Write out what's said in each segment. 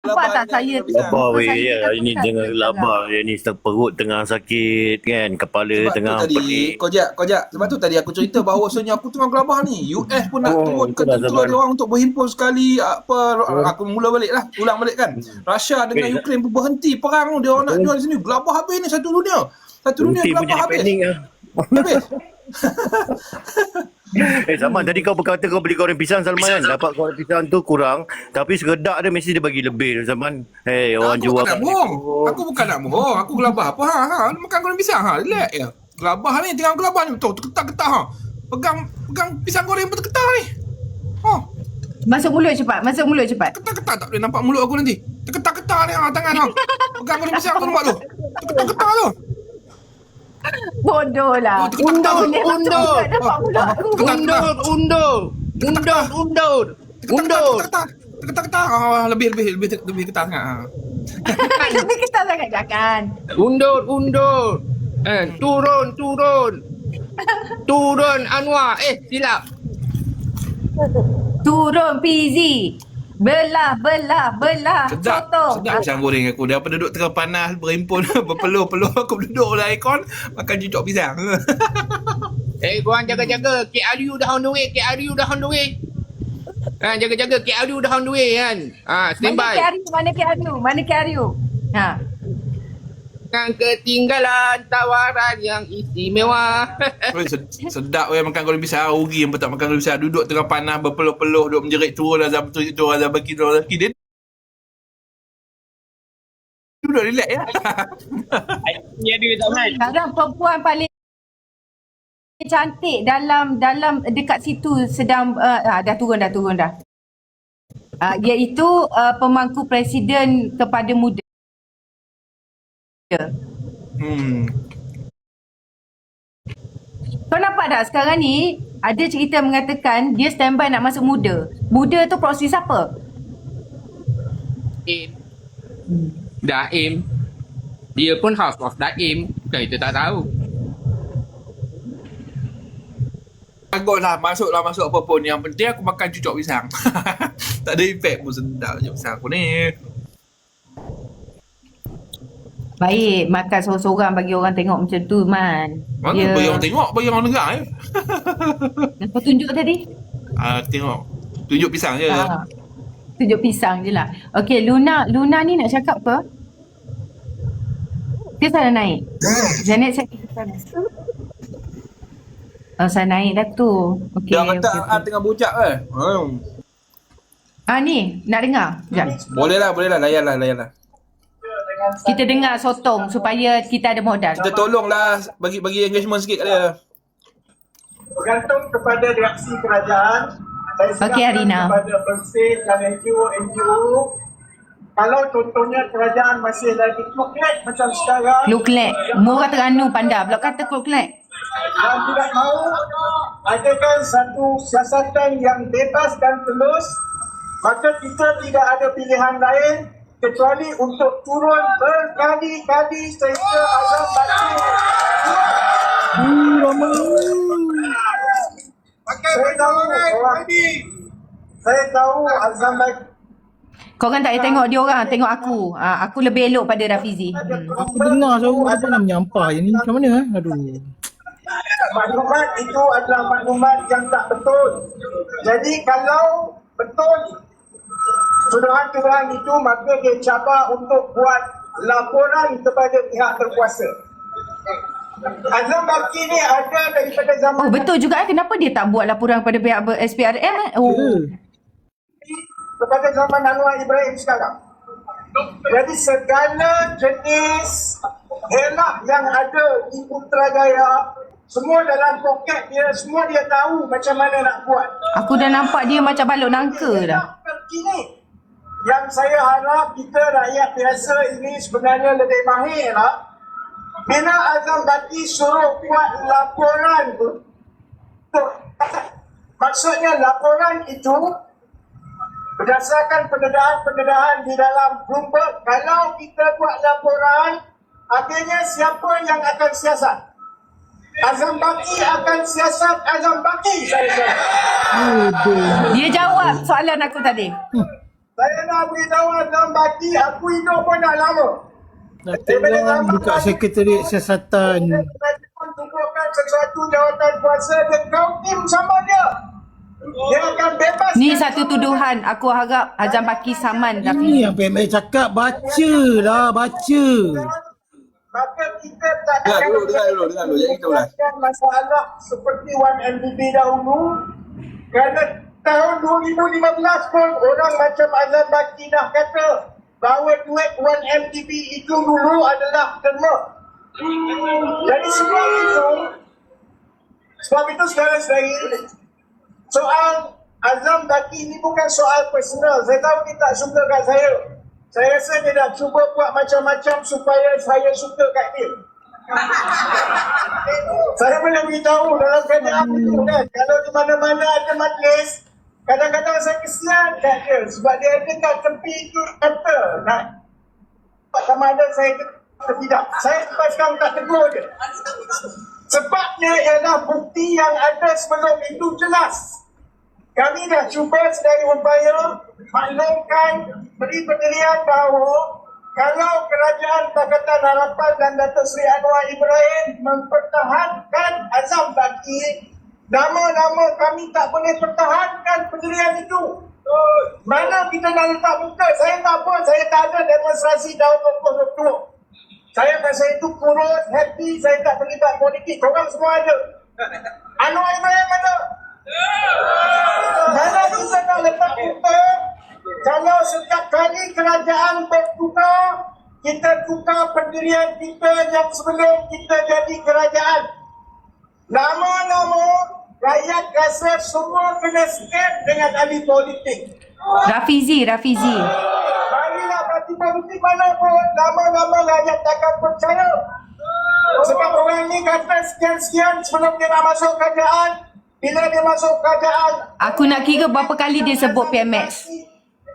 Nampak tak saya Labar muka weh saya ya. dah Ini pekat jangan ke labar. Ini perut tengah sakit kan. Kepala Sebab tengah tu tadi, pening. kojak. Sebab tu tadi aku cerita bahawasanya aku tengah gelabah ni. US pun nak turunkan itulah tentera zaman. dia orang untuk berhimpun sekali. Aku mula balik lah. Ulang balik kan. Russia dengan Ukraine pun berhenti perang tu. Dia orang nak jual di sini. Gelabah habis ni satu dunia. Satu dunia Putin pun gelabah jadi habis. panik lah. Habis. Salman tadi kau berkata kau beli goreng pisang Salman kan. Dapat goreng pisang tu kurang. Tapi segedak dia mesti dia bagi lebih Salman. Orang Aku jual bukan nak bohong. Aku bukan nak bohong. Aku gelabah apa? Makan goreng pisang. Relax je. Gelabah ni, tengah gelabah ni betul. Terketar-ketar. Pegang pisang goreng pun terketar ni. Masuk mulut cepat. Ketar-ketar tak boleh nampak mulut aku nanti. Terketar-ketar ni tangan pegang goreng pisang tu nampak tu. Terketar-ketar tu. Bodoh lah. Terketar-ketar tu. Undur. Nampak mulut aku. Undur. Terketar-ketar. Lebih ketar sangat. Lebih ketat sangat jangan. Undur. Turun Anwar. Silap. Turun PZ. Belah. Sedap Sotong. pisang goreng aku. Daripada duduk tengah panas, berhimpun, berpeluh-peluh, aku duduk oleh aircon, makan cucuk pisang. Korang jaga-jaga. KRU dah on the way. Jaga-jaga. KRU dah on the way kan. Standby. Mana KRU? Jangan ketinggalan tawaran yang istimewa. Sedap makan goreng pisang. Rugi yang tak makan goreng pisang. Duduk tengah panas, berpeluh-peluh, duduk menjerit turun azab bagi. Dia duduk relax ya. Dia ada tak kan? Sekarang perempuan paling cantik dalam dekat situ sedang dah turun dah. Iaitu pemangku presiden kepada muda. Kau nampak tak sekarang ni ada cerita mengatakan dia standby nak masuk muda. Muda tu proksi siapa? Daim. Dia pun house of Daim. Kita tak tahu. Baguslah, masuk apa pun. Yang penting aku makan cucuk pisang. Tak ada efek pun, sedap cucuk pisang aku ni. Baik, makan seorang-seorang bagi orang tengok macam tu, Man. Mana bagi orang tengok, bagi orang dengar Kau tunjuk tadi? Tengok. Tunjuk pisang je. Tunjuk pisang je lah. Okey, Luna ni nak cakap apa? Dia salah naik. Janet saya sana. Saya naik dah tu. Okey. Dia kata tengah bucak ke? Ni, nak dengar? Sekejap. Boleh lah, layan lah. Kita dengar sotong supaya kita ada modal. Kita tolonglah bagi engagement sikit kat dia. Bergantung kepada reaksi kerajaan. Saya Okey, Arina. kepada Bersih dan NGO. Kalau contohnya kerajaan masih lagi kluklet macam sekarang, Kluklek. Mu kata Terengganu pandai. Pula kata kluklek. dan tidak mahu adakan satu siasatan yang bebas dan telus, maka kita tidak ada pilihan lain kecuali untuk turun berkali-kali sehingga azam baki. Saya tahu azam baki. Korang tak payah tengok dia orang. Tengok aku. Aku lebih elok pada Rafizi. Aku dengar suara apa nak menyampah je ni. Macam mana? Aduh. Maklumat itu adalah maklumat yang tak betul. Jadi kalau betul tuduhan-tuduhan itu, maka dia cabar untuk buat laporan kepada pihak berkuasa. Azam Baki ni ada daripada zaman Betul juga. Kenapa dia tak buat laporan kepada pihak SPRM? kepada zaman Anwar Ibrahim sekarang. Jadi segala jenis elak yang ada di Putrajaya, semua dalam poket dia, semua dia tahu macam mana nak buat. Aku dah nampak dia macam balok nangka dah. Terkini yang saya harap kita rakyat biasa ini sebenarnya lebih mahir lah. Bila Azam Baki suruh buat laporan tu, maksudnya laporan itu berdasarkan pendedahan di dalam Bloomberg. Kalau kita buat laporan, artinya siapa yang akan siasat? Azam Baki akan siasat Azam Baki, saya kata. Dia jawab soalan aku tadi. Saya nak beritahu Azam Baki, aku hidup pun dah lama. Datuklah buka sekretariat siasatan. Kerajaan tunjukkan sesuatu jawatan kuasa dan kau tim sama dia. Dia akan bebas. Ni satu tuduhan. Aku harap Azam Baki saman Rafizi. Ini yang PMA cakap, baca. Maka kita tak Dengar dulu. Jadi kita ulas. masalah seperti 1MDB dahulu. Kerana tahun 2015 pun orang macam Azam Baki dah kata bahawa duit 1MDB itu dulu adalah derma. Jadi sebab itu sekali-sekali soal Azam Baki ni bukan soal personal. Saya tahu dia tak suka kat saya. Saya rasa dia nak cuba buat macam-macam supaya saya suka kat dia. Saya boleh beritahu dalam keadaan itu kan. Kalau di mana-mana ada majlis, kadang-kadang saya kesian kat dia. Sebab dia ada kat tepi itu kata nak sama ada saya atau tidak. Saya sampai sekarang tak tegur dia. Sebabnya ialah bukti yang ada sebelum itu jelas. Kami dah cuba sedaya upaya maklumkan beri pendirian bahawa kalau Kerajaan Pakatan Harapan dan Datuk Seri Anwar Ibrahim mempertahankan Azam Baki, nama-nama kami tak boleh pertahankan pendirian itu. Mana kita nak letak muka? Saya tak apa, saya tak ada demonstrasi tahun 2020. Saya masa itu kurus, happy, saya tak terlibat politik. Korang semua ada. Anwar Ibrahim ada. Mana kita nak letak muka? Kalau setiap kali kerajaan bertukar, kita tukar pendirian kita yang sebelum kita jadi kerajaan. Nama-nama rakyat rasa semua kena skip dengan ahli politik. Rafizi. Marilah parti politik mana pun, nama-nama rakyat takkan percaya. Sebab orang ni kata sekian-sekian sebelum dia nak masuk kerajaan. Bila dia masuk kerajaan, Aku nak kira berapa kali dia sebut PMX.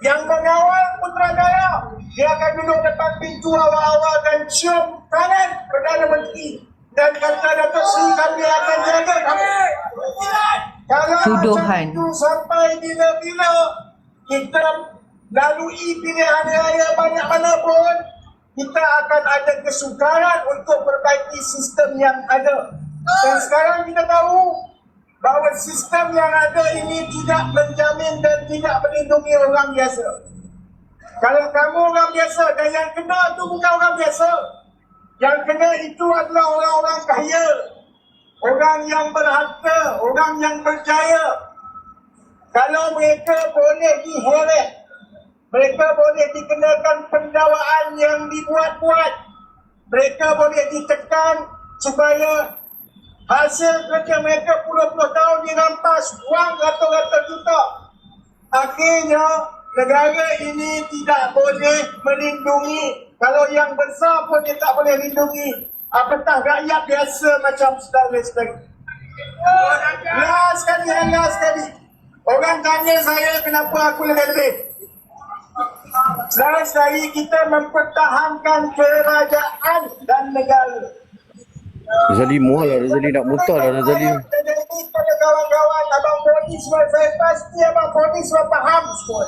yang mengawal Putrajaya, dia akan duduk depan pintu awal-awal dan cium tangan Perdana Menteri dan kata Datuk Seri kami akan jaga kami. Kalau Tuduhan. macam itu sampai bila-bila kita lalui pilihan raya banyak mana pun, kita akan ada kesukaran untuk perbaiki sistem yang ada. Dan sekarang kita tahu bahawa sistem yang ada ini tidak menjamin dan tidak melindungi orang biasa. Kalau kamu orang biasa dan yang kena itu bukan orang biasa. Yang kena itu adalah orang-orang kaya, orang yang berharta, orang yang berjaya. Kalau mereka boleh diheret, mereka boleh dikenakan pendakwaan yang dibuat-buat, mereka boleh ditekan supaya hasil kerja mereka puluh-puluh tahun dirampas wang ratus-ratus juta. Akhirnya negara ini tidak boleh melindungi. Kalau yang besar pun dia tak boleh lindungi. Apatah rakyat biasa macam saudara-saudara. Last sekali. Orang tanya saya kenapa aku lebih-lebih. Saudara-saudara, kita mempertahankan kerajaan dan negara. Razali mual lah, Razali nak muntah lah Razali. Jadi pada kawan-kawan, abang Boni semua, saya pasti abang Boni semua faham semua.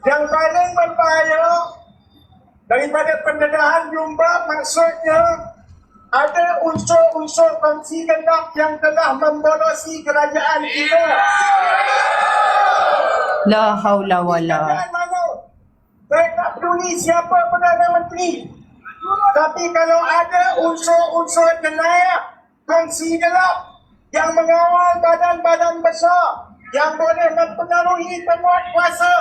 Yang paling berbahaya daripada pendedahan Bloomberg maksudnya ada unsur-unsur kongsi genap yang telah membolosi kerajaan kita. La haula wala. Kerajaan mana? Saya tak peduli siapa Perdana Menteri. Tapi kalau ada unsur-unsur jenayah kongsi gelap yang mengawal badan-badan besar yang boleh mempengaruhi penguat kuasa,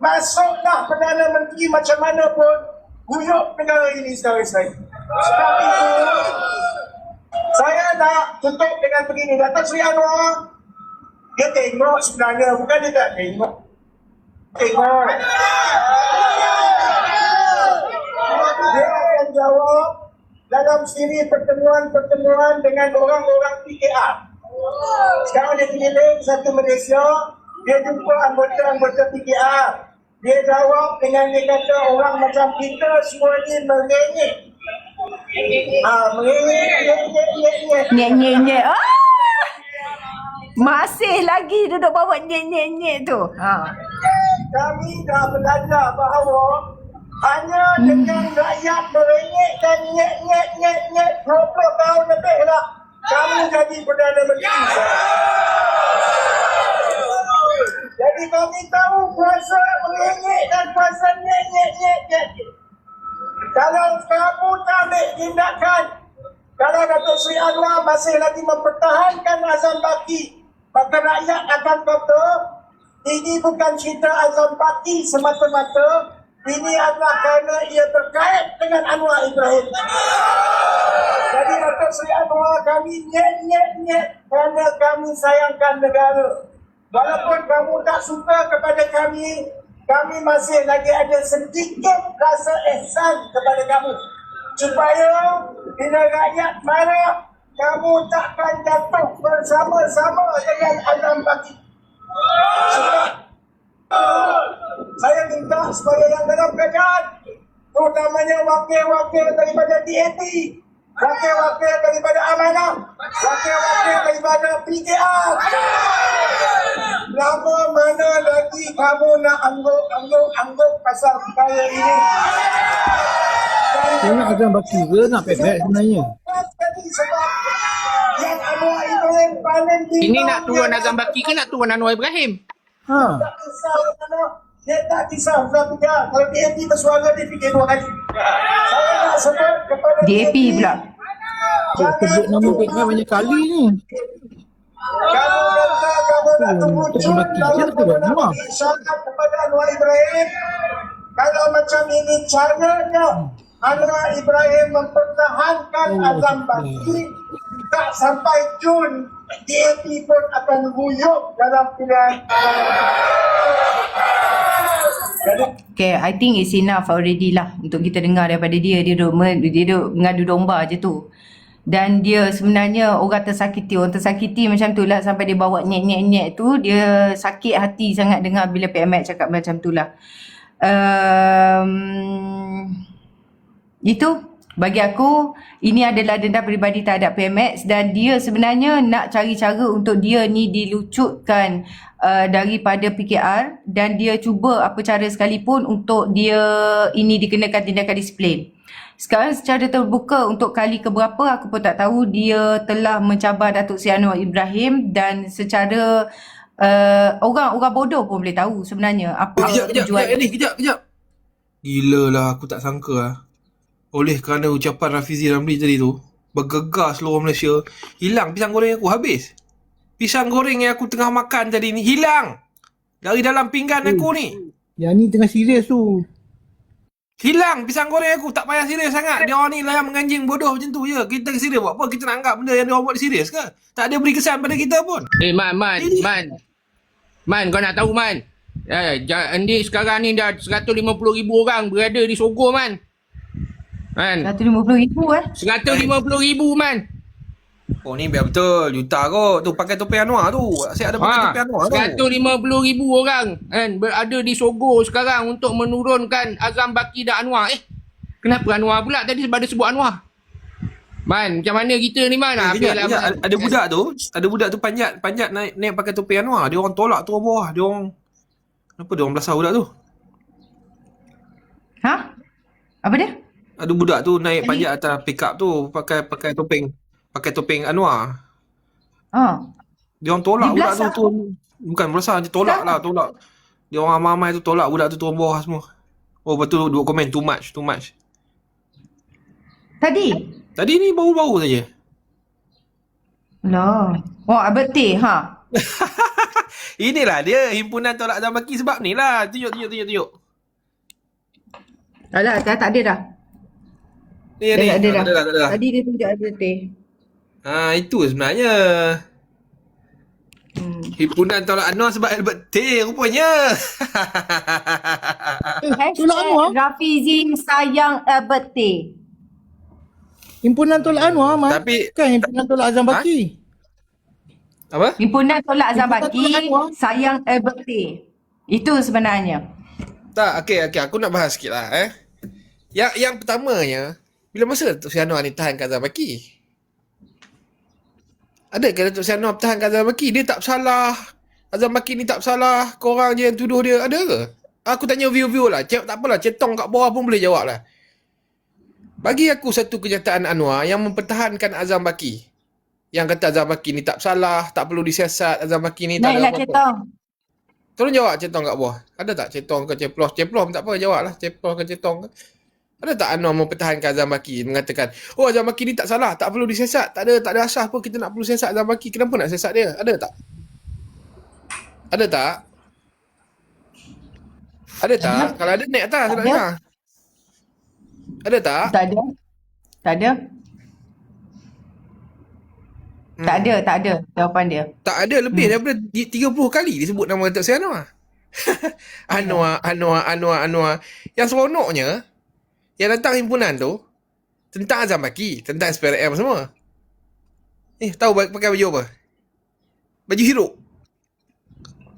masuklah Perdana Menteri macam mana pun guyup negara ini saudara-saudara. Sebab itu saya nak tutup dengan begini. Datuk Seri Anwar, dia tengok sebenarnya, bukan dia tak tengok. Tengok. Dia akan jawab dalam siri pertemuan-pertemuan dengan orang-orang PKR. Sekarang dia keliling satu Malaysia, dia jumpa anggota-anggota PKR. Dia jawab dengan dia kata orang macam kita semua ni merengek. Nyek. Masih lagi duduk bawa nyek tu. kami dah belajar bahawa hanya dengan rakyat merengek dan nyek 20 tahun lebih lah kami jadi Perdana Menteri. Jadi kami tahu kuasa merengek dan kuasa nyek. Kalau kamu tak ambil tindakan, kalau Datuk Seri Anwar masih lagi mempertahankan Azam Baki, maka rakyat akan kata ini bukan cerita Azam Baki semata-mata, ini adalah kerana ia terkait dengan Anwar Ibrahim. Jadi Datuk Seri Anwar, kami nyek kerana kami sayangkan negara. Walaupun kamu tak suka kepada kami masih lagi ada sedikit rasa ihsan kepada kamu. Supaya bila rakyat marah, kamu takkan jatuh bersama-sama dengan Azam Baki. Saya minta supaya yang dalam kerajaan, terutamanya wakil-wakil daripada DAP, wakil-wakil daripada Amanah, wakil-wakil daripada PKR, lama mana lagi kamu nak angguk pasal perkara ini? Dia nak Azam Baki ke nak pek-pek sebenarnya? Sebab yang Anwar Ibrahim paling Ini nak turun Azam Baki ke nak turun Anwar Ibrahim? Ha. tak kisah mana, dia tak kisah Azam Baki. Kalau DAP bersuara, dia fikir dua kali. Saya nak sebut kepada DAP pula. Sebut nama pek-pek banyak kali ni. kamu kata kamu nak tunggu Azam Baki je dalam tu buat Anwar. isyarat kepada Anwar Ibrahim. Kalau macam ini caranya Anwar Ibrahim mempertahankan Azam Baki, tak sampai Jun DAP pun akan guyup dalam pilihan. Okay, I think it's enough already lah untuk kita dengar daripada dia. Dia duk mengadu domba je tu. Dan dia sebenarnya orang tersakiti macam tu lah, sampai dia bawa nyek tu. Dia sakit hati sangat dengar bila PMX cakap macam tu lah. Itu bagi aku, ini adalah dendam peribadi terhadap PMX, dan dia sebenarnya nak cari cara untuk dia ni dilucutkan daripada PKR, dan dia cuba apa cara sekalipun untuk dia ini dikenakan tindakan disiplin. Sekarang secara terbuka untuk kali keberapa aku pun tak tahu, dia telah mencabar Datuk Seri Anwar Ibrahim, dan secara orang bodoh pun boleh tahu sebenarnya apa Kejap. Gila lah, aku tak sangka lah. Oleh kerana ucapan Rafizi Ramli tadi tu, bergegas seluruh Malaysia, hilang pisang goreng aku habis. Pisang goreng yang aku tengah makan tadi ni hilang dari dalam pinggan aku ni. Yang ni tengah serius tu. Hilang pisang goreng aku, tak payah serius sangat. Dia orang ni layan menganjing bodoh macam tu je. Kita serius buat apa? Kita nak anggap benda yang dia orang buat serius ke? Tak ada beri kesan pada kita pun. Man, kau nak tahu Man? Andy sekarang ni dah 150,000 orang berada di Sogo Man. 150,000 150,000 Man. Oh ni biar betul. Juta kot. Tu pakai topi Anwar tu. Asyik ada pakai topi Anwar tu. 150,000 orang kan berada di Sogo sekarang untuk menurunkan Azam Baki dan Anwar. Kenapa Anwar pula tadi sebab dia sebut Anwar? Man, macam mana kita ni Man? Ada budak tu panjat naik pakai topi Anwar. Dia orang tolak turun bawah. Dia orang kenapa dia orang belasah budak tu? Ha? Apa dia? Ada budak tu naik panjat atas pick up tu pakai topeng Anwar. Dia orang tolak Dia budak belasah. tu bukan belasah, dia tolak. Dia orang ramai tu tolak budak tu turun bawah semua. Oh betul, dua komen too much. Tadi ni baru-baru saja. Lah. Oh, abeti ha. Inilah dia himpunan tolak Azam Baki sebab ni lah. Tunjuk. Alah, tak ada dah. Ni. Tak ada dah. Tak ada. Tadi dia tunjuk abeti. Itu sebenarnya. Himpunan tolak Anwar sebab Albert T rupanya. Tolak Anwar? Rafizi sayang Albert T. Himpunan tolak Anwar, Man. Tapi- Kan himpunan tolak Azam Baki. Apa? Himpunan tolak Azam Himpunan Baki tolak Anwar. sayang Albert T. Itu sebenarnya. Tak, okey, aku nak bahas sikit lah Yang pertamanya, bila masa Datuk Seri Anwar ni tahankan Azam Baki? Adakah Datuk Seri Anwar pertahankan Azam Baki? Dia tak bersalah. Azam Baki ni tak bersalah. Korang je yang tuduh dia. Ada ke? Aku tanya view-view lah. Tak apalah, cetong kat bawah pun boleh jawab lah. Bagi aku satu kenyataan Anwar yang mempertahankan Azam Baki. Yang kata Azam Baki ni tak bersalah, tak perlu disiasat, Azam Baki ni tak ada Naiklah apa-apa. cetong. Tolong jawab cetong kat bawah. Ada tak cetong ke ceplos? Ceplos tak apa, jawab lah. Ceplos ke cetong ke. Ada tak Anwar mempertahankan Azam Baki? Mengatakan, oh Azam Baki ni tak salah, tak perlu disiasat. Tak ada asas pun kita nak perlu siasat Azam Baki. Kenapa nak siasat dia? Ada tak? Ada tak? Ada tak? Kalau ada naik atas, nak Ada. dengar. Ada tak? Tak ada. Tak ada. Tak ada jawapan dia. Tak ada lebih daripada 30 kali disebut nama Datuk Seri Anwar. Anwar. Yang seronoknya, yang datang himpunan tu, tentang Azam Baki, tentang SPRM semua. Tahu pakai baju apa? Baju hiruk.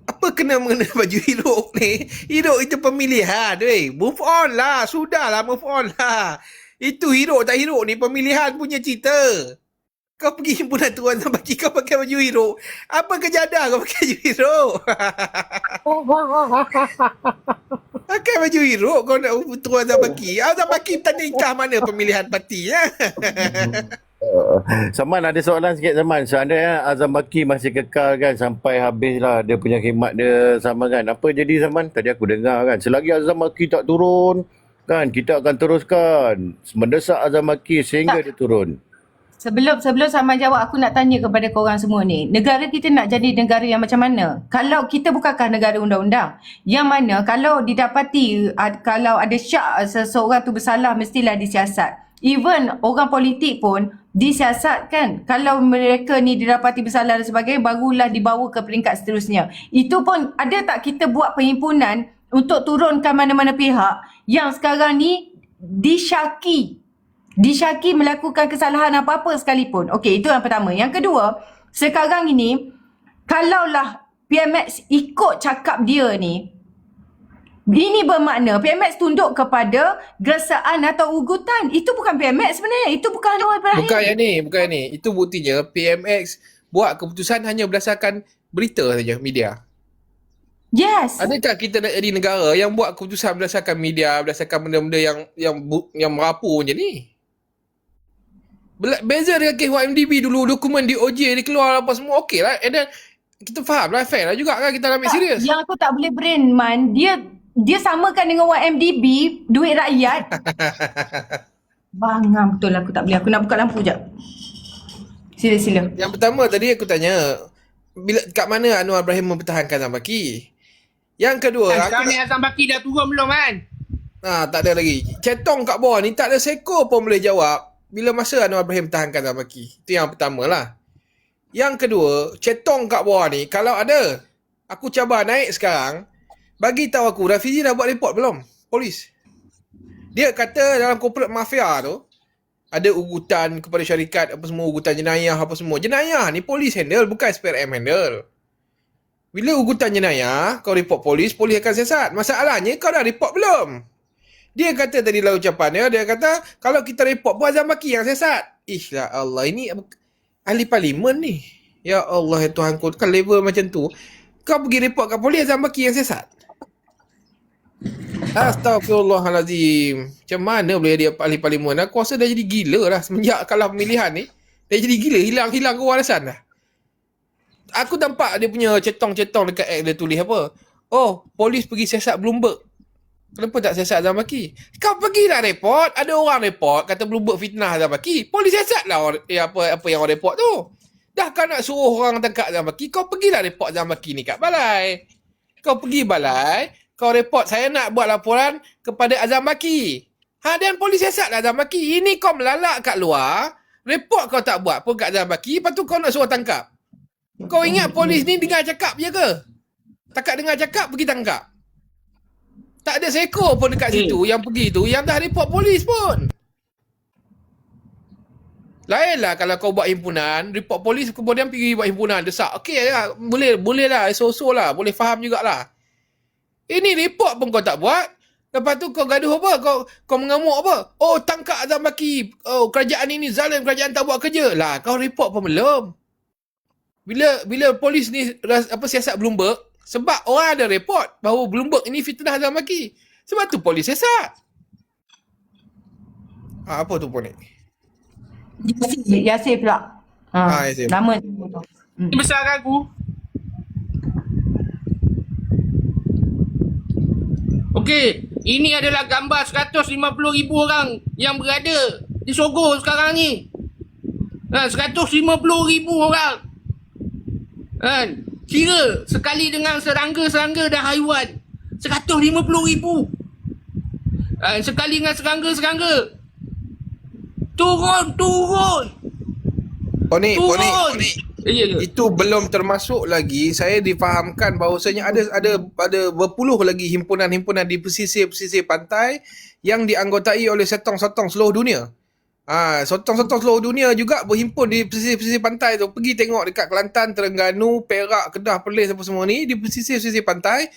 Apa kena mengenai baju hiruk ni? Hiruk itu pemilihan, weh. Move on lah. Sudahlah, move on lah. Itu hiruk tak hiruk ni pemilihan punya cerita. Kau pergi himpunan Tuan Azam Baki, kau pakai baju hiruk. Apa kejadah kau pakai baju hiruk? Pakai baju hiruk kau nak Tuan Azam Baki. Azam Baki tak nikah mana pemilihan parti ya? Saman ada soalan sikit Saman. Seandainya Azam Baki masih kekal kan sampai habis lah dia punya khidmat dia Saman kan. Apa jadi Saman? Tadi aku dengar kan. Selagi Azam Baki tak turun kan kita akan teruskan mendesak Azam Baki sehingga dia turun. Sebelum Sama jawab, aku nak tanya kepada korang semua ni. Negara kita nak jadi negara yang macam mana? Kalau kita bukankah negara undang-undang? Yang mana kalau didapati, kalau ada syak seseorang tu bersalah, mestilah disiasat. Even orang politik pun disiasat kan. Kalau mereka ni didapati bersalah dan sebagainya, barulah dibawa ke peringkat seterusnya. Itu pun ada tak kita buat perhimpunan untuk turunkan mana-mana pihak yang sekarang ni disyaki melakukan kesalahan apa-apa sekalipun. Okey, itu yang pertama. Yang kedua, sekarang ini kalaulah PMX ikut cakap dia ni, ini bermakna PMX tunduk kepada gesaan atau ugutan. Itu bukan PMX sebenarnya. Itu bukan Anwar Ibrahim. Bukan yang ni. Itu buktinya PMX buat keputusan hanya berdasarkan berita saja, media. Yes. Adakah kita nak jadi negara yang buat keputusan berdasarkan media, berdasarkan benda-benda yang merapu macam ni? Beza dengan kes YMDB dulu, dokumen DOJ dia keluar apa semua, okey lah. And then, kita faham lah, fair lah juga kan kita ambil serius. Yang aku tak boleh brain man, dia samakan dengan YMDB, duit rakyat. Bangam betul aku tak boleh. Aku nak buka lampu jap. Sila. Yang pertama tadi aku tanya, kat mana Anwar Ibrahim mempertahankan Azam Baki? Yang kedua, Sekarang ni Azam Baki dah turun belum kan? tak ada lagi. Cetong kat bawah ni tak ada seko pun boleh jawab bila masa Anwar Ibrahim tahankan Azam Baki. Itu yang pertama lah. Yang kedua, cetong kat bawah ni kalau ada, aku cabar naik sekarang, bagi tahu aku Rafizi dah buat report belum? Polis. Dia kata dalam corporate mafia tu ada ugutan kepada syarikat, apa semua, ugutan jenayah apa semua. Jenayah ni polis handle, bukan SPRM handle. Bila ugutan jenayah, kau report polis akan siasat. Masalahnya kau dah report belum? Dia kata tadi lah ucapannya, dia kata kalau kita report pun Azam Baki yang siasat. Ya Allah, ini ahli parlimen ni. Ya Allah, ya Tuhanku, kan level macam tu. Kau pergi report kat polis, Azam Baki yang siasat. Astagfirullahalazim. Macam mana boleh dia ahli parlimen? Aku rasa dah jadi gila lah semenjak kalah pemilihan ni. Dah jadi gila, hilang kewarasan dah. Aku nampak dia punya cetong-cetong dekat act dia tulis apa. Oh, polis pergi siasat Bloomberg. Kenapa tak siasat Azam Baki? Kau pergilah report. Ada orang report kata Bloomberg fitnah Azam Baki. Polis siasat lah apa yang orang report tu. Dah kau nak suruh orang tangkap Azam Baki, kau pergilah report Azam Baki ni kat balai. Kau pergi balai, kau report saya nak buat laporan kepada Azam Baki. Dan polis siasat lah Azam Baki. Ini kau melalak kat luar, report kau tak buat pun kat Azam Baki, lepas tu kau nak suruh tangkap. Kau ingat polis ni dengar cakap je ke? Takat dengar cakap, pergi tangkap. Tak ada seekor pun dekat situ yang pergi tu yang dah report polis pun. Lainlah kalau kau buat himpunan, report polis kemudian pergi buat himpunan, desak. Okey lah, boleh lah, so lah, boleh faham jugalah. Ini report pun kau tak buat. Lepas tu kau gaduh apa? Kau mengamuk apa? Oh, tangkap Azam Baki. Oh, kerajaan ini zalim, kerajaan tak buat kerja. Lah, kau report pun belum. Bila polis ni siasat Bloomberg, Sebab orang ada report bahawa Bloomberg ini fitnah Azam Maki. Sebab tu polis sesat. Apa tu Ponik? Yasir pula. Yasir. Nama tu. Ini besar aku. Okey, ini adalah gambar 150,000 orang yang berada di Sogo sekarang ni. 150,000 orang. Kira sekali dengan serangga-serangga dan haiwan. 150,000. Sekali dengan serangga-serangga. Turun. Ponik. Ya. Itu belum termasuk lagi saya difahamkan bahawasanya ada berpuluh lagi himpunan-himpunan di pesisir-pesisir pantai yang dianggotai oleh sotong-sotong seluruh dunia. Sotong-sotong seluruh dunia juga berhimpun di pesisir-pesisir pantai tu. Pergi tengok dekat Kelantan, Terengganu, Perak, Kedah, Perlis apa semua ni, di pesisir-pesisir pantai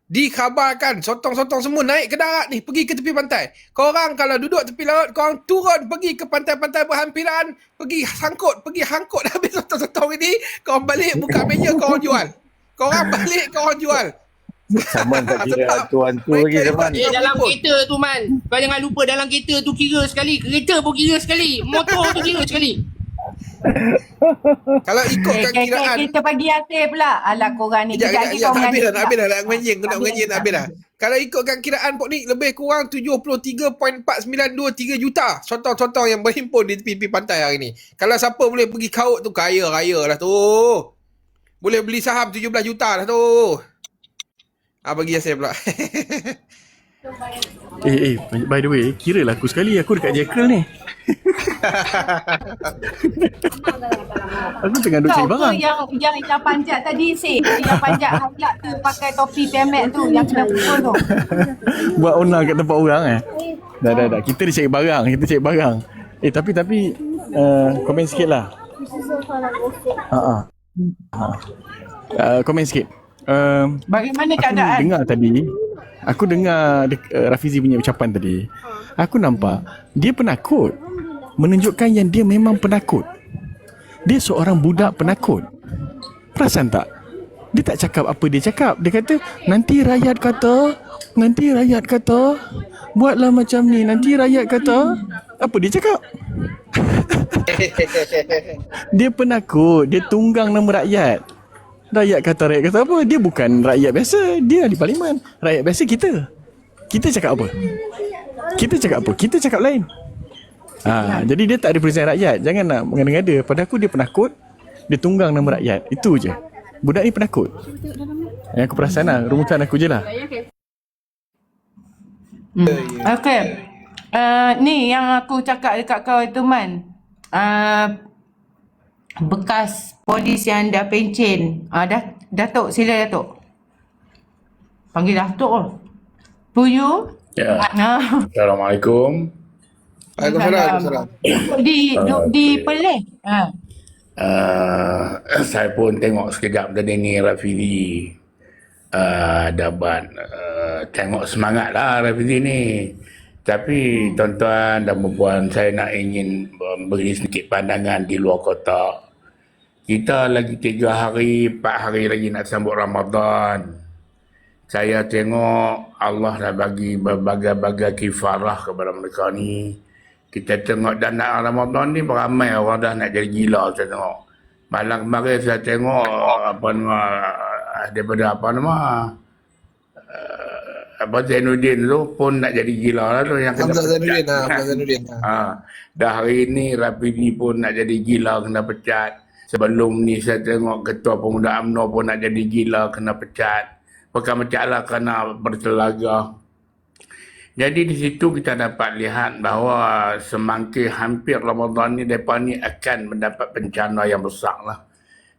dikhabarkan sotong-sotong semua naik ke darat ni, pergi ke tepi pantai. Korang kalau duduk tepi laut, korang turun pergi ke pantai-pantai berhampiran, pergi hangkut habis sotong-sotong ini, korang balik buka meja, korang jual. Zaman tak kira hantu-hantu lagi zaman. Dalam kereta tu Man. Kau jangan lupa dalam kereta tu kira sekali. Kereta pun kira sekali. Motor tu kira sekali. Kalau ikutkan kiraan Kita bagi Yasir pula. Alah korang ni. Sekejap, nak habis dah. Nak menganjing habis dah. Kalau ikutkan kiraan Ponik, lebih kurang 73.4923 juta sotong-sotong yang berhimpun di tepi pantai hari ni. Kalau siapa boleh pergi kaut tu, kaya lah tu. Boleh beli saham 17 juta dah tu. Bagi Yasir pula. By the way, kira lah aku sekali aku dekat Jekyll ni. Aku tengah duduk cari Kau barang. tu yang panjat tadi Sik. Yang panjat halak tu pakai topi pemek tu. Yang kena pukul tu. Buat onar kat tempat orang Dah. Kita dia cari barang. Tapi komen sikit lah. Komen sikit. Bagaimana keadaan? Aku dengar Rafizi punya ucapan tadi. Aku nampak dia penakut. Menunjukkan yang dia memang penakut. Dia seorang budak penakut. Perasan tak? Dia tak cakap apa dia cakap. Dia kata, nanti rakyat kata, buatlah macam ni, nanti rakyat kata. Apa dia cakap? Dia penakut. Dia tunggang nama rakyat. Rakyat kata apa? Dia bukan rakyat biasa. Dia ahli parlimen. Rakyat biasa kita. Kita cakap apa? Kita cakap lain. Jadi dia tak represent rakyat. Jangan nak mengada-ngada. Pada aku dia penakut. Dia tunggang nama rakyat. Itu je. Budak ni penakut. Yang aku perasan lah. Rumusan aku je lah. Okay. Ni yang aku cakap dekat kau itu Man. Bekas polis yang dah pencen. Datuk, sila Datuk. Panggil Datuk lah. Puyu. Ya. Assalamualaikum. Waalaikumsalam. Di Perlis. Saya pun tengok sekejap tadi ni Rafizi dapat tengok semangat lah Rafizi ni. Tapi tuan-tuan dan puan, saya nak ingin beri sedikit pandangan di luar kotak. Kita lagi 3 hari, 4 hari lagi nak sambut Ramadan. Saya tengok Allah dah bagi berbagai-bagai kifarah kepada mereka ni. Kita tengok dana Ramadan ni beramai orang dah nak jadi gila saya tengok. Malam kemarin saya tengok daripada Zainuddin tu pun nak jadi gila lah tu yang kena Zainuddin. Dah hari ni Rafizi pun nak jadi gila kena pecat. Sebelum ni saya tengok Ketua Pemuda UMNO pun nak jadi gila kena pecat. Bukan pecat lah kerana bertelaga. Jadi di situ kita dapat lihat bahawa semakin hampir Ramadan ni mereka ni akan mendapat bencana yang besar lah.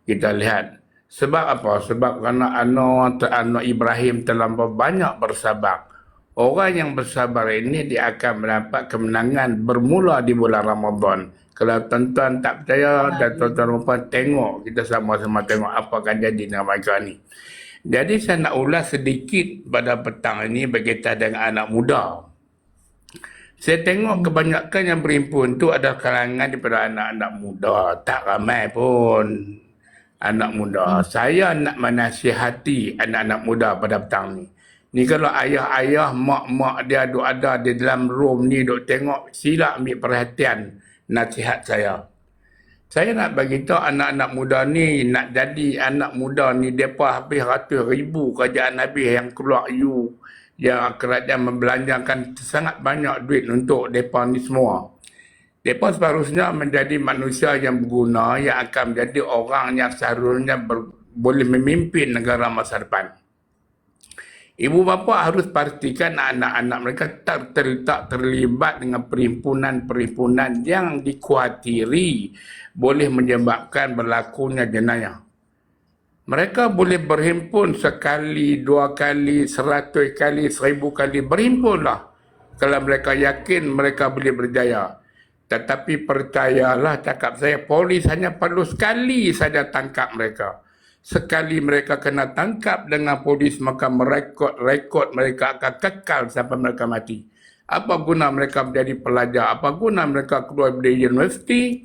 Kita lihat. Sebab apa? Sebab kerana Anwar Ibrahim terlampau banyak bersabar. Orang yang bersabar ini dia akan mendapat kemenangan bermula di bulan Ramadan. Kalau tuan-tuan tak percaya dan tuan-tuan tengok, kita sama-sama tengok apa akan jadi dengan mereka ni. Jadi saya nak ulas sedikit pada petang ini berkaitan dengan anak muda. Saya tengok kebanyakan yang berhimpun tu adalah kalangan daripada anak-anak muda. Tak ramai pun. anak muda. Saya nak menasihati anak-anak muda pada petang ni. Ni kalau ayah-ayah, mak-mak dia duk ada di dalam room ni duk tengok, sila ambil perhatian nasihat saya. Saya nak bagi tahu anak-anak muda ni, nak jadi anak muda ni, mereka habis ratus ribu kerajaan habis yang keluar yang kerajaan membelanjakan sangat banyak duit untuk mereka ni semua. Mereka seharusnya menjadi manusia yang berguna, yang akan menjadi orang yang seharusnya boleh memimpin negara masa depan. Ibu bapa harus pastikan anak-anak mereka tak terlibat dengan perhimpunan-perhimpunan yang dikhawatiri boleh menyebabkan berlakunya jenayah. Mereka boleh berhimpun sekali, 2 kali, 100 kali, 1000 kali. Berhimpunlah kalau mereka yakin mereka boleh berjaya. Tetapi percayalah cakap saya, polis hanya perlu sekali saja tangkap mereka. Sekali mereka kena tangkap dengan polis, maka rekod mereka akan kekal sampai mereka mati. Apa guna mereka menjadi pelajar? Apa guna mereka keluar dari universiti?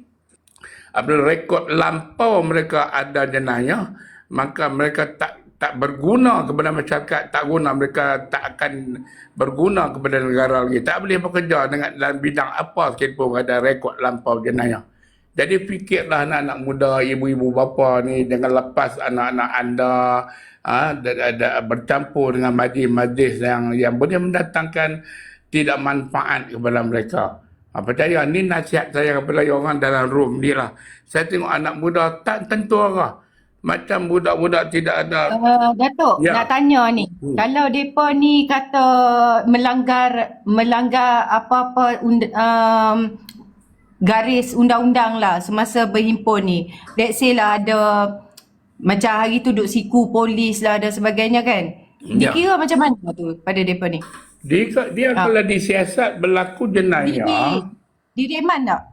Apabila rekod lampau mereka ada jenayah, maka mereka tak berguna kepada masyarakat, tak guna, mereka tak akan berguna kepada negara lagi. Tak boleh bekerja dalam bidang apa sekalipun ada rekod lampau jenayah. Jadi fikirlah anak-anak muda, ibu-ibu bapa ni, jangan lepas anak-anak anda bercampur dengan majlis-majlis yang boleh mendatangkan tidak manfaat kepada mereka. Percaya, ni nasihat saya kepada orang dalam room ni lah. Saya tengok anak muda tak tentu arah. Macam budak-budak tidak ada. Datuk, nak tanya ni. Kalau mereka ni kata melanggar apa-apa garis undang-undang lah semasa berhimpun ni. Let's say lah ada macam hari tu duk siku polis lah dan sebagainya kan. Dikira macam mana tu pada mereka ni? Dia kalau disiasat berlaku jenayah. Di reman tak?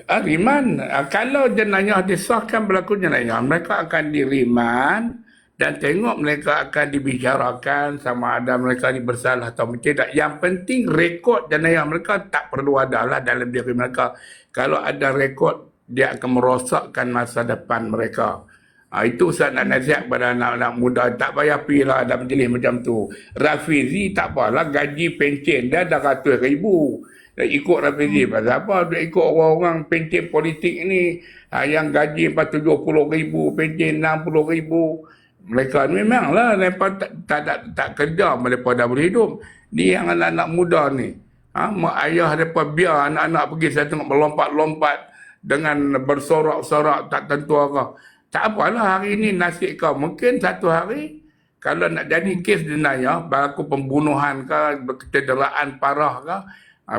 Riman. Kalau jenayah disahkan berlaku jenayah, mereka akan diriman dan tengok mereka akan dibicarakan sama ada mereka ni bersalah atau tidak. Yang penting rekod jenayah mereka tak perlu ada lah dalam diri mereka. Kalau ada rekod, dia akan merosakkan masa depan mereka. Itu saya nak nasihat kepada anak-anak muda. Tak payah pergi lah dalam majlis macam tu. Rafizi tak apalah, gaji pencen dia dah ratus ribu. Dia ikut Rafizi. Pasal apa? Dia ikut orang-orang pencen politik ni yang gaji 70 ribu, pencen 60 ribu. Mereka ni memanglah mereka tak kerja, mereka dah boleh hidup. Ni yang anak-anak muda ni. Mak ayah mereka biar anak-anak pergi, saya tengok melompat-lompat dengan bersorak-sorak tak tentu arah. Tak apalah hari ni nasib kau. Mungkin satu hari kalau nak jadi kes jenayah, berlaku pembunuhan ke, kecederaan parah ke,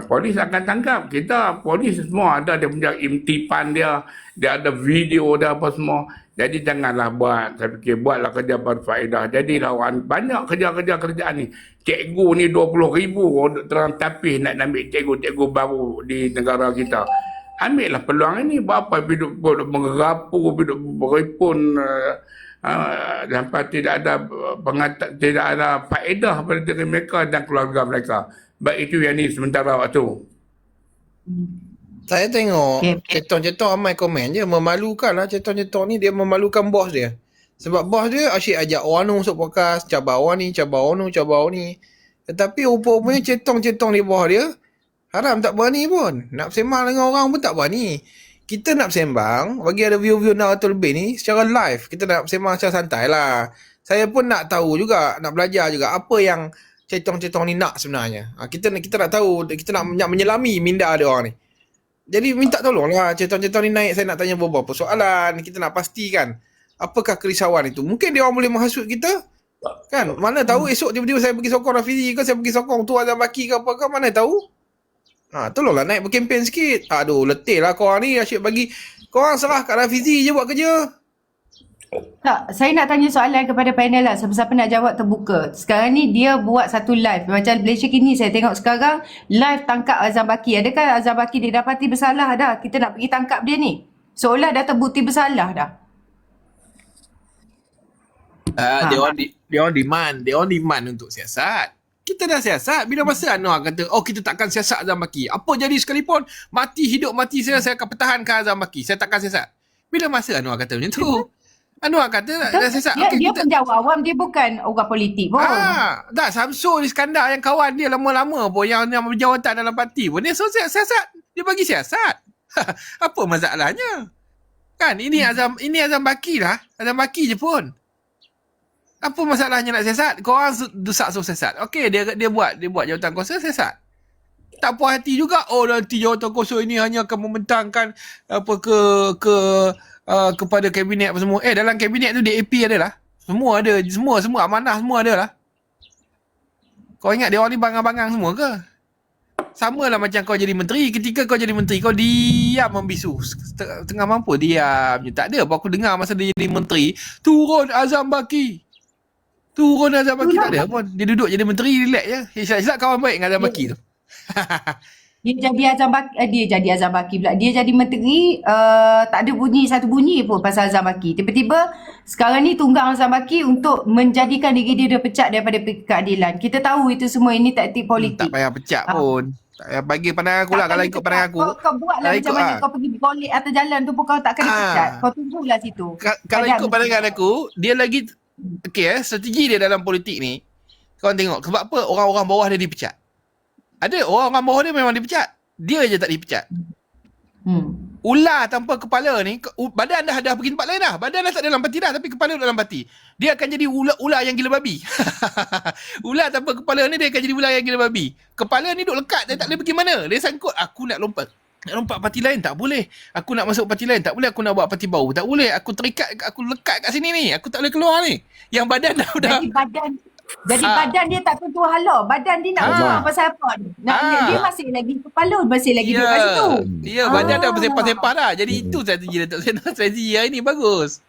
polis akan tangkap. Kita polis semua ada dia punya imtipan dia ada video dia apa semua. Jadi janganlah buat, saya fikir buatlah kerja berfaedah. Jadilah orang banyak kerja-kerja kerjaan ni. Cikgu ni 20 ribu terang tapis nak ambil cikgu-cikgu baru di negara kita. Ambillah peluang ini. Buat apa hidup mengerapu, hidup beripun sampai tidak ada faedah pada diri mereka dan keluarga mereka. Baik itu yang ni sementara waktu. Saya tengok ceton-ceton ramai komen je. Memalukan lah ceton-ceton ni. Dia memalukan bos dia. Sebab bos dia asyik ajak orang ni masuk podcast. Cabar orang ni, cabar orang ni, cabar orang ni. Tetapi rupa-rupanya cetong-cetong di bawah dia haram, tak berani pun. Nak bersembang dengan orang pun tak berani. Kita nak bersembang, bagi ada view-view 600 lebih ni, secara live. Kita nak bersembang secara santai lah. Saya pun nak tahu juga, nak belajar juga apa yang cetong-cetong ni nak sebenarnya. Kita nak tahu, kita nak menyelami minda dia orang ni. Jadi minta tolonglah cetong-cetong ni naik. Saya nak tanya beberapa soalan. Kita nak pastikan apakah kerisauan itu. Mungkin dia orang boleh menghasut kita. Kan? Mana tahu esok tiba-tiba saya pergi sokong Rafizi ke, saya pergi sokong tu Azam Baki ke apa ke, mana tahu. Tolonglah naik berkempen sikit. Aduh, letih lah korang ni asyik bagi. Korang serah kat Rafizi je buat kerja. Tak, saya nak tanya soalan kepada panel lah. Siapa-siapa nak jawab terbuka. Sekarang ni dia buat satu live. Macam Malaysia kini saya tengok sekarang live tangkap Azam Baki. Adakah Azam Baki didapati bersalah dah? Kita nak pergi tangkap dia ni. Seolah dah terbukti bersalah dah. Dia orang demand untuk siasat. Kita dah siasat. Bila masa Anwar kata, kita takkan siasat Azam Baki. Apa jadi sekalipun, mati hidup mati saya akan pertahankan Azam Baki. Saya takkan siasat. Bila masa Anwar kata macam tu? Anwar kata dah sesat. Dia, Okey, dia kita penjawat awam, dia bukan orang politik pun. dah Samsul Iskandar yang kawan dia lama-lama pun yang berjawatan dalam parti pun dia siasat. Dia bagi siasat. Apa masalahnya? Kan ini Azam Baki lah. Azam Baki je pun. Apa masalahnya nak siasat? Korang desak suruh siasat. Okey, dia buat jawatan kuasa siasat. Tak puas hati juga. Oh, nanti jawatan kuasa ini hanya akan membentangkan apa kepada kabinet apa semua. Dalam kabinet tu DAP ada lah. Semua ada. Semua amanah semua ada lah. Kau ingat dia orang ni bangang-bangang semua ke? Sama lah macam kau jadi menteri. Ketika kau jadi menteri, kau diam membisu. Tengah mampu diam je. Tak ada apa aku dengar masa dia jadi menteri. Turun Azam Baki. Tak ada pun. Dia duduk jadi menteri, relax je. Silap kawan baik dengan Azam Baki tu. Dia jadi Azam Baki pula. Dia jadi menteri, tak ada satu bunyi pun pasal Azam Baki. Tiba-tiba sekarang ni tunggang Azam Baki untuk menjadikan diri dia pecat daripada keadilan. Kita tahu itu semua ini taktik politik. Tak payah pecat pun. Tak payah bagi pandangan aku lah. Kalau ikut pandangan aku. Kau buatlah macam mana kau pergi golek atas jalan tu pun kau tak kena pecat. Kau tunggulah situ. Kalau ikut pandangan aku, dia lagi strategi dia dalam politik ni. Kau tengok sebab apa orang-orang bawah dia dipecat. Ada orang-orang bawah dia memang dipecat. Dia je tak dipecat. Ular tanpa kepala ni, badan dah pergi tempat lain dah. Badan dah tak dalam parti dah, tapi kepala dalam parti. Dia akan jadi ular yang gila babi. Ular tanpa kepala ni dia akan jadi ular yang gila babi. Kepala ni duk lekat, dia tak boleh pergi mana. Dia sangkut, aku nak lompat parti lain tak boleh. Aku nak masuk parti lain tak boleh. Aku nak buat parti baru tak boleh. Aku lekat kat sini ni. Aku tak boleh keluar ni. Yang badan dah badan dia tak tentu hala. Badan dia nak keluar pasal apa ni? Dia masih lagi kepala, masih lagi duduk kat situ. Ya, badan dah bersepah-sepah dah. Jadi itu strategi Datuk Seri. Strategi yang ini bagus.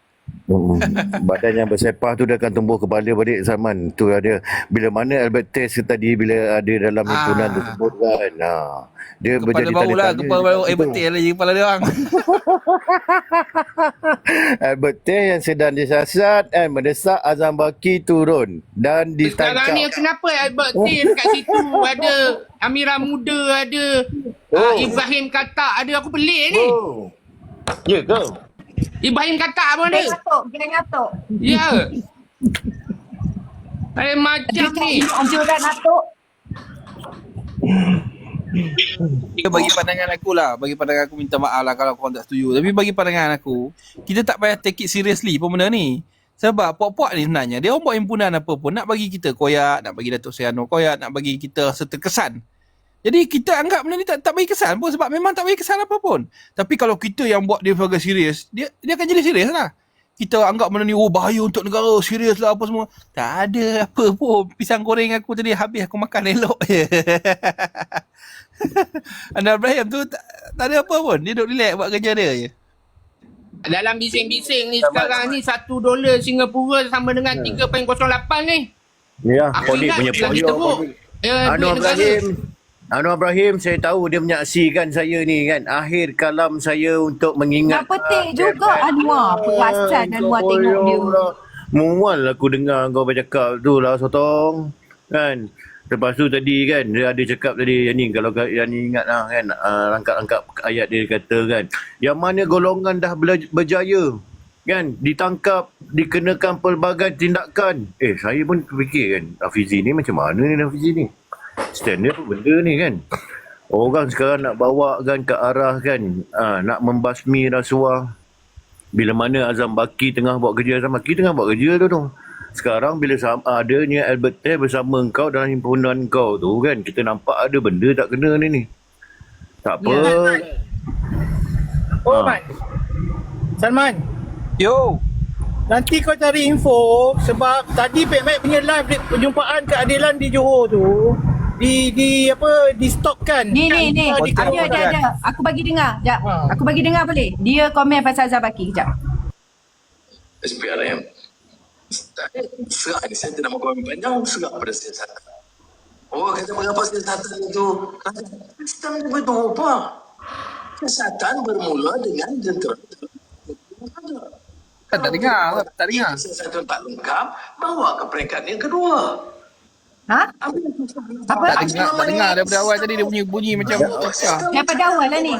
Badan yang bersepah tu dia akan tumbuh kepala balik Salman. Tu ada bila mana Albert Test tadi bila ada dalam himpunan tersebut kan. Dia Kepala berjadi baru lah. Kepala baru. Betul lagi kepala dia orang. Albert Test yang sedang disiasat mendesak Azam Baki turun dan Sekarang ni ditangkap. kenapa Albert Tin kat situ ada Amira Muda, ada Ibrahim Katak ada. Aku pelik ni. Ya ke? Ibrahim Katak pun ada. Kena ngatuk. Ya. Macam ni. Anjuran ngatuk. Bagi pandangan aku lah, bagi pandangan aku minta maaf lah kalau korang tak setuju. Tapi bagi pandangan aku, kita tak payah take it seriously pun benda ni. Sebab puak-puak ni sebenarnya, dia orang buat himpunan apa pun, nak bagi kita koyak, nak bagi Datuk Seri Anwar koyak, nak bagi kita serta kesan. Jadi kita anggap benda ni tak bagi kesan pun sebab memang tak bagi kesan apa pun. Tapi kalau kita yang buat dia sebagai serius, dia akan jadi serius lah. Kita anggap benda ni bahaya untuk negara, serius lah apa semua. Tak ada apa pun. Pisang goreng aku tadi habis aku makan elok je. Anwar Ibrahim tu tak ada apa pun. Dia duduk relax buat kerja dia je. Dalam bising-bising ni sekarang ni $1 Singapura sama dengan 3.08 ni. Ya, Aku polit ingat punya lagi teruk. Anwar Ibrahim, saya tahu dia menyaksikan saya ni kan. Akhir kalam saya untuk mengingat. Nak petik juga Anwar. Perasan Anwar tengok dia. Mual aku dengar kau bercakap tu lah Sotong. Kan? Lepas tu tadi kan, dia ada cakap tadi, yang ni kalau yang ni ingat lah kan, rangkap-rangkap ayat dia kata kan. Yang mana golongan dah berjaya kan, ditangkap, dikenakan pelbagai tindakan. Saya pun fikir kan, Hafizi ni macam mana ni Hafizi ni? Stand dia apa benda ni kan? Orang sekarang nak bawa kan ke arah kan, nak membasmi rasuah. Bila mana Azam Baki tengah buat kerja, Azam Baki tengah buat kerja tu. Sekarang bila adanya Albert Teh bersama kau dalam himpunan kau tu kan, kita nampak ada benda tak kena ni. Tak apa. Man. Salman, Yo. nanti kau cari info sebab tadi PMX punya live perjumpaan keadilan di Johor tu di stop kan. Ni. Ada. Aku bagi dengar. Jap. Aku bagi dengar boleh? Dia komen pasal Azam Baki. Jap. SPRM. Serak ni saya tidak mahu komen panjang, serak pada siasatan. Kata mengapa siasatan itu? Sistem itu betul apa? Siasatan bermula dengan jentera. Tak dengar. Siasatan tak lengkap, bawa ke peringkat yang kedua. Ha? Apa? Tak dengar daripada awal tadi dia bunyi macam pecah. Daripada awal lah ni.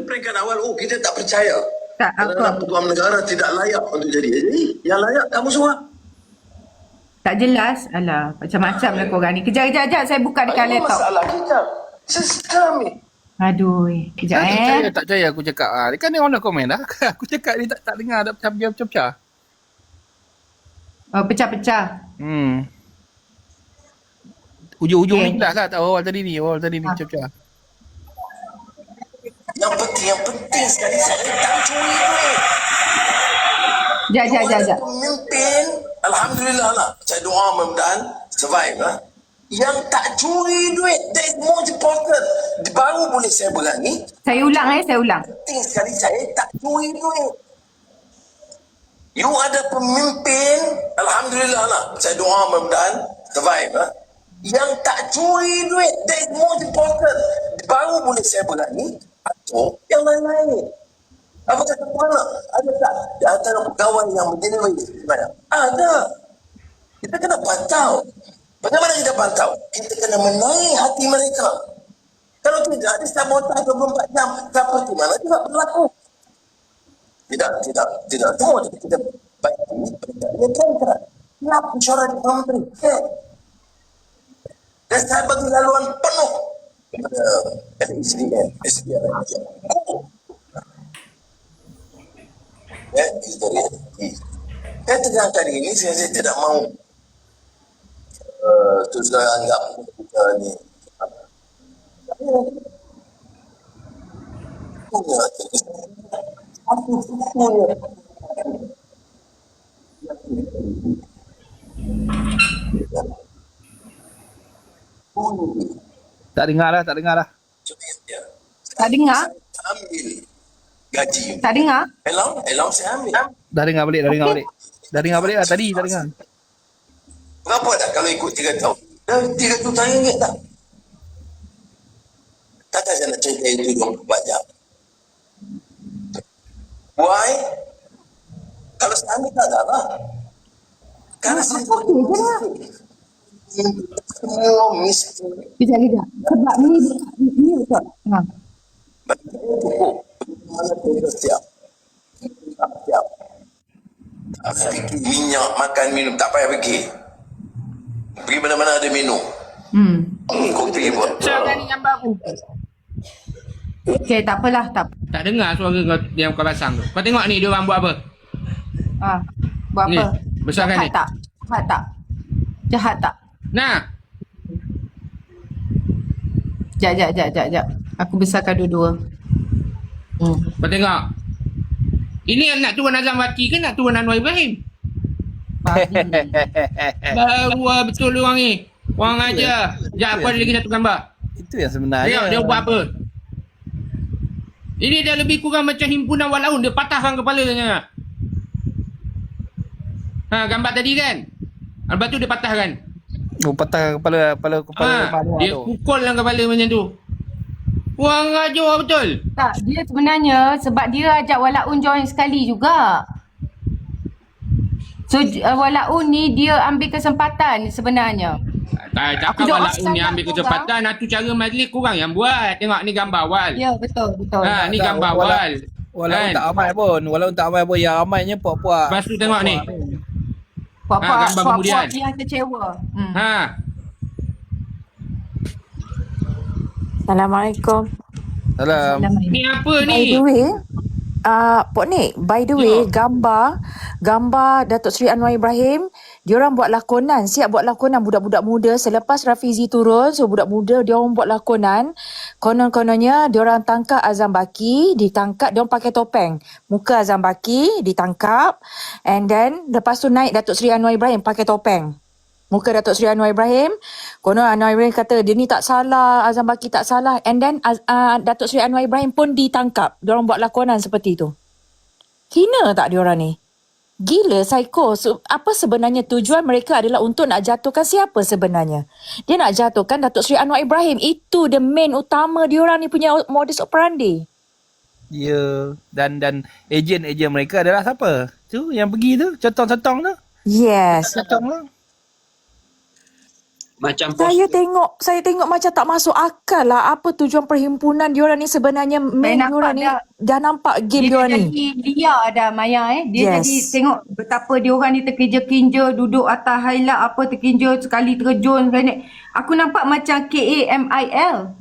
Peringkat awal, kita tak percaya. Tak, Kerana apa? peguam negara tidak layak untuk jadi. Jadi, yang layak kamu semua. Tak jelas. Alah, macam-macam lah korang ni. Kejap, saya buka dekat Ini laptop. masalah kita. Sistem ni. Aduh, kejap Tak percaya aku cakap. Dia kan dia orang dah komen dah. Aku cakap dia tak dengar, tak pecah-pecah. Oh, pecah-pecah. Ujung-ujung Okay. ni kelas lah. Tak awal tadi ni pecah-pecah. Yang penting sekali saya tak curi duit. Sekejap. Pemimpin, Alhamdulillah lah. Saya doa mudah-mudahan survive lah. Yang tak curi duit, that is more important. Baru boleh saya berani. Saya ulang. Penting sekali saya tak curi duit. You ada pemimpin, Alhamdulillah lah. Saya doa mudah-mudahan survive lah. Yang tak curi duit, that is more important. Baru boleh saya berani atau yang lain-lain. Apa kata mana? Ada tak di antara pegawai yang menjadi sebenarnya? Ada. Kita kena pantau. Bagaimana kita pantau? Kita kena menaik hati mereka. Kalau tidak, ada sabotase 24 jam. Seperti mana juga berlaku. Tidak. Semua kita baik ini. Dia kan. Kenapa mesyuarat di menteri? Dan saya bagi laluan penuh kepada SDN. Itu dia. Saya tegang tadi ini, saya tidak mau terus anggap kita ni Tak dengar lah. Tak dengar? ambil gaji. Tak dengar? Elong saya ambil. Dah dengar balik. Dah dengar balik lah tadi. Tak dengar. Berapa tak kalau ikut 3 tahun? Dah 3 juta ringgit tak? Takkan saya nak cerita itu 24 jam. Why? Kalau saya ambil tak lah. Karena saya semua miskin. Kejap. Sebab ni betul. Cukup. Mana kita siap. Tak fikir minyak, makan, minum. Tak payah fikir. Pergi mana-mana ada minum. Kopi pun. Besarkan ni gambar aku. Okay, tak apalah. Tak dengar suara kau yang kau pasang tu. Kau tengok ni dia orang buat apa? buat Ni, apa? besarkan ni. Jahat tak? Nah, Jap. Aku besarkan dua-dua. kau tengok. Ini nak turun Azam Baki ke nak turun Anwar Ibrahim? Baru betul orang ni. Orang aja. Sekejap, apa ada lagi satu gambar? Itu yang sebenarnya. Tengok dia buat apa. Ini dah lebih kurang macam himpunan walaun. Dia patahkan kepalanya. Gambar tadi kan? Lepas tu dia patahkan. Patah kepala Dia pukulkan kepala macam tu. Orang ajar betul. Tak, dia sebenarnya sebab dia ajak Walaun join sekali juga. So Walaun ni dia ambil kesempatan sebenarnya. Tak Aku cakap doakan Walaun ni ambil korang. kesempatan. Itu cara majlis korang yang buat. Tengok ni gambar awal. Ya, betul. Ni gambar awal. Walaupun Kan? tak ramai pun. Yang ramainya puak-puak. Lepas tu tengok ni. Puak-puak gambar kemudian. yang kecewa. Assalamualaikum. Salam. Ni apa By ni? the way, Pok Nik, by the way, gambar Datuk Seri Anwar Ibrahim, diorang buat lakonan, siap buat lakonan budak-budak muda selepas Rafizi turun, so budak muda diorang buat lakonan. Konon-kononnya diorang tangkap Azam Baki, diorang pakai topeng. Muka Azam Baki ditangkap, and then lepas tu naik Datuk Seri Anwar Ibrahim pakai topeng. Muka Datuk Seri Anwar Ibrahim, konon Anwar Ibrahim kata dia ni tak salah, Azam Baki tak salah, and then Datuk Seri Anwar Ibrahim pun ditangkap. Diorang buat lakonan seperti tu. Hina tak diorang ni? Gila, psycho. So, apa sebenarnya tujuan mereka adalah untuk nak jatuhkan siapa sebenarnya? Dia nak jatuhkan Datuk Seri Anwar Ibrahim. Itu the main utama diorang ni punya modus operandi. Ya, dan ejen mereka adalah siapa? Tu yang pergi tu, cotong-cotong tu. Yes. Cotong tu. Macam Saya tengok macam tak masuk akal lah. Apa tujuan perhimpunan diorang ni sebenarnya main diorang ni dah nampak game Dia diorang dah ni. jadi liar dah Maya Dia Yes. jadi tengok betapa diorang ni terkinja-kinja, duduk atas highlight apa terkinja sekali terjun. Aku nampak macam KAMIL.